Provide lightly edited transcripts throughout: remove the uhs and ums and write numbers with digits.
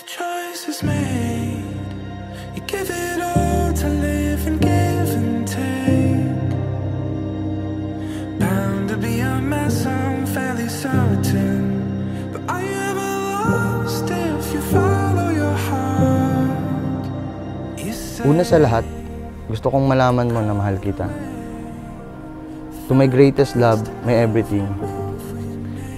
the choice is made, you give it all to live and give and take. Bound to be a mess, I'm fairly certain, but are you ever lost if you follow your heart? Una sa lahat, gusto kong malaman mo na mahal kita. To my greatest love, my everything.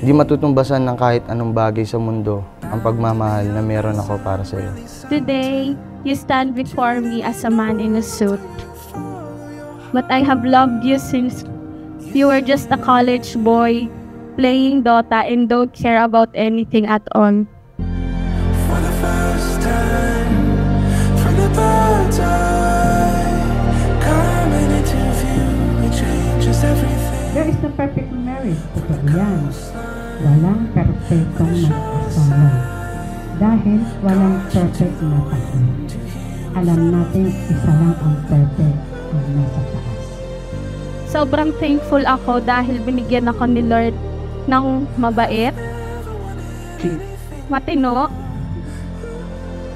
Hindi matutumbasan ng kahit anong bagay sa mundo ang pagmamahal na meron ako para sa'yo. Today, you stand before me as a man in a suit. But I have loved you since you were just a college boy, playing Dota and don't care about anything at all. For the first time, from the bird's eye, coming into view, it changes everything. There is no perfect marriage. Totoo yan. Walang perfectong mag-asawa. Dahil walang perfect na partner. Alam natin isa lang ang perfect ang nasa taas. Sobrang thankful ako dahil binigyan ako ni Lord ng mabait, matino,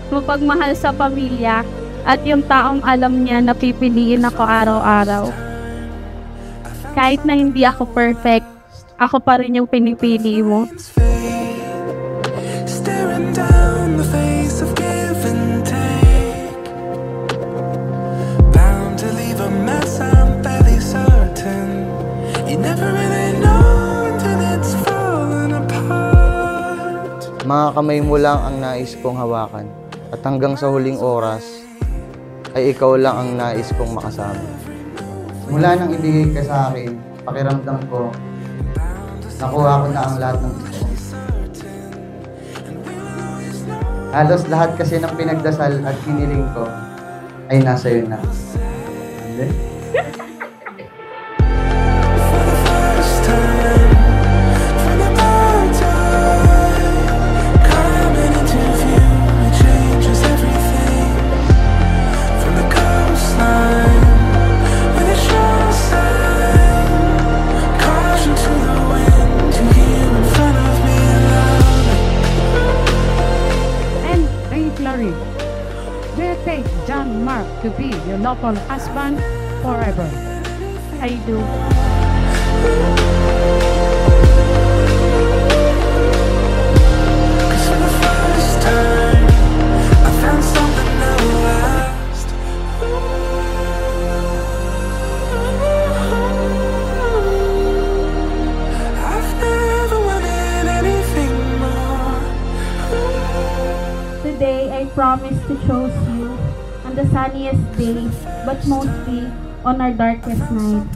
mapagmahal sa pamilya, at yung taong alam niya na pipiliin ako araw-araw. Kahit na hindi ako perfect, ako pa rin yung pinipili mo. Staring down the face of give and take, bound to leave a mess, I'm fairly certain. You never really know until it's fallen apart. Mga kamay mo lang ang nais kong hawakan at hanggang sa huling oras ay ikaw lang ang nais kong makasama. Mula nang ibigay ka sa akin, pakiramdam ko, nakuha ko na ang lahat ng gusto ko. Halos lahat kasi ng pinagdasal at hiniling ko ay nasa iyo na. Hindi? For the first time, from the bird's eye, coming into view, it changes everything. From the coastline, with a sure sign, caution to the wind, to hear in front of me loudly. And Ray Clary, do you take John Mark to be your lawful husband forever? I do. Cause for the first time, I found something that will last. I've never wanted anything more. Today, I promise to choose you on the sunniest days, but mostly on our darkest night.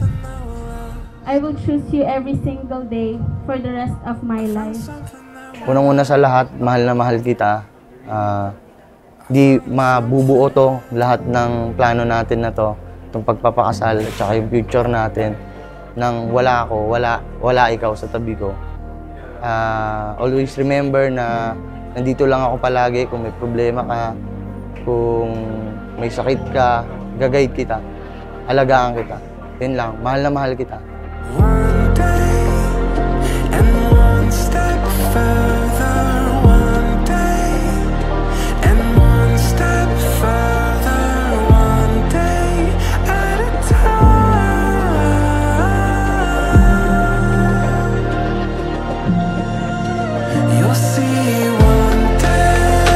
I will choose you every single day for the rest of my life. Unang-una sa lahat, mahal na mahal kita. Di mabubuo to, lahat ng plano natin na to, itong pagpapakasal at saka yung future natin, nang wala ako, wala ikaw sa tabi ko. Always remember na nandito lang ako palagi kung may problema ka, kung may sakit ka, gagayad kita, alagaan kita. Yun lang, mahal na mahal kita. One day, and one step further. One day, and one step further. One day at a time. You'll see one day,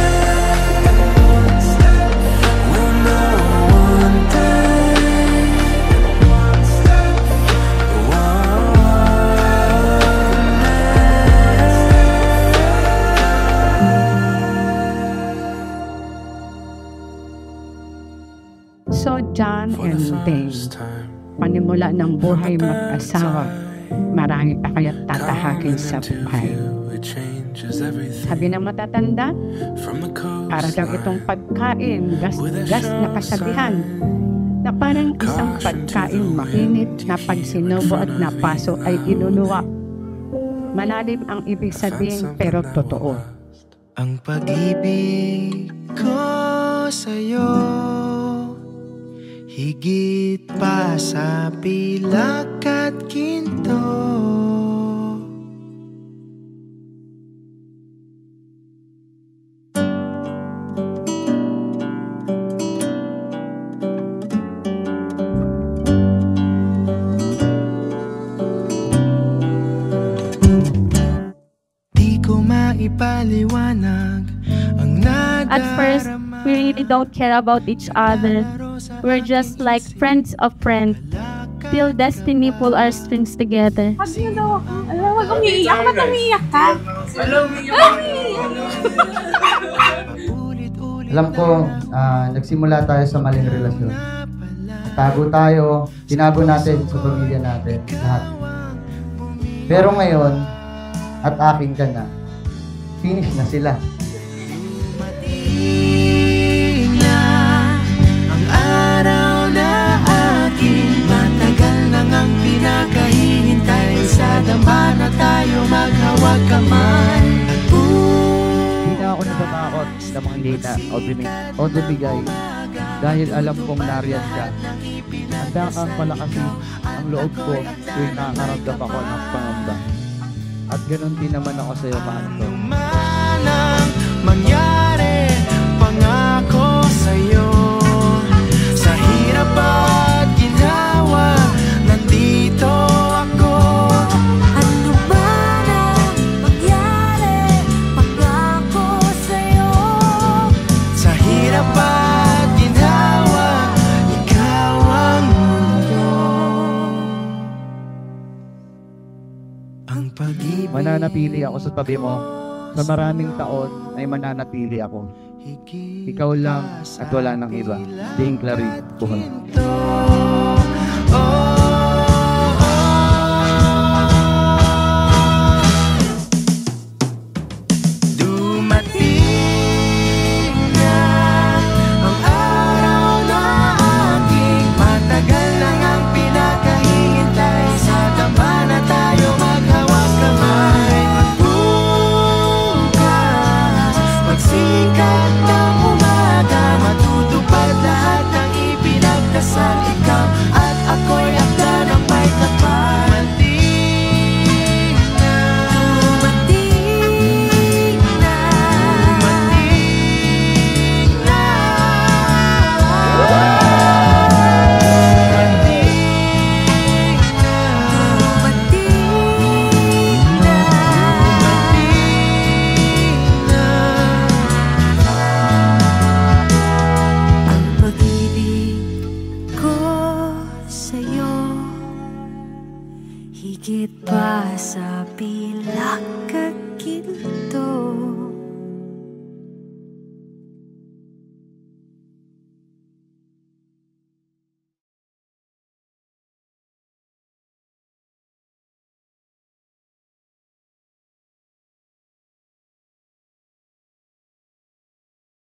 and one step. We'll know one day, one step. So John and Dave, panimula ng buhay mag-asawa, marami pa kaya't tatahakin sa buhay. Sabi ng matatanda, para daw itong pagkain, gas na kasabihan, na parang isang pagkain mainit na pag sinubo at napaso ay iluluwa. Malalim ang ibig sabihin pero totoo. Ang pag-ibig ko sa'yo, higit pa sa pilak at ginto. paliwanag ang nadarama. At first, we really don't care about each other. We're just like friends of friends. Till destiny pull our strings together. Kasi na daw ako. Alam, wag umiiyak. Ba't umiiyak ka? Alam ko, nagsimula tayo sa maling relasyon. Tago tayo, tinago natin sa pamilya natin, lahat. Pero ngayon, at akin ka na, finish na sila. Na ang araw na aking matagal nang ang pinakahihintay. Sa dama na tayo maghawag kamay. Hindi na ako natatakot sa mga data o bigay dahil alam kong nariyan ka. Handa kang palakasin ang loob ko tuwing nakakaramdam ako ng pangamba. At ganoon din naman ako sa iyo, Panto. Manang mangyari, pangako sa'yo. Sa hirap at ginawa, nandito ako. Ano ba na mangyari, pangako sa'yo. Sa hirap at ginawa, ikaw ang mundo. Ang pag-ibig Mananatili ako sa tabi mo. Sa maraming taon ay mananatili ako. Ikaw lang at wala nang iba. Ding Clarice, buhay. Dumating na ang araw na aking matagal lang ang pinakahihintay. Sa dama na tayo maghawag kamay. Bukas, magsikat ng umaga, matutupad lahat ng ipinagdasal. Ikaw at ako'y akda ng may kapal. Dumating na dumating na ang pag-ibig ko sa'yo, higit pa sa pilak at ginto.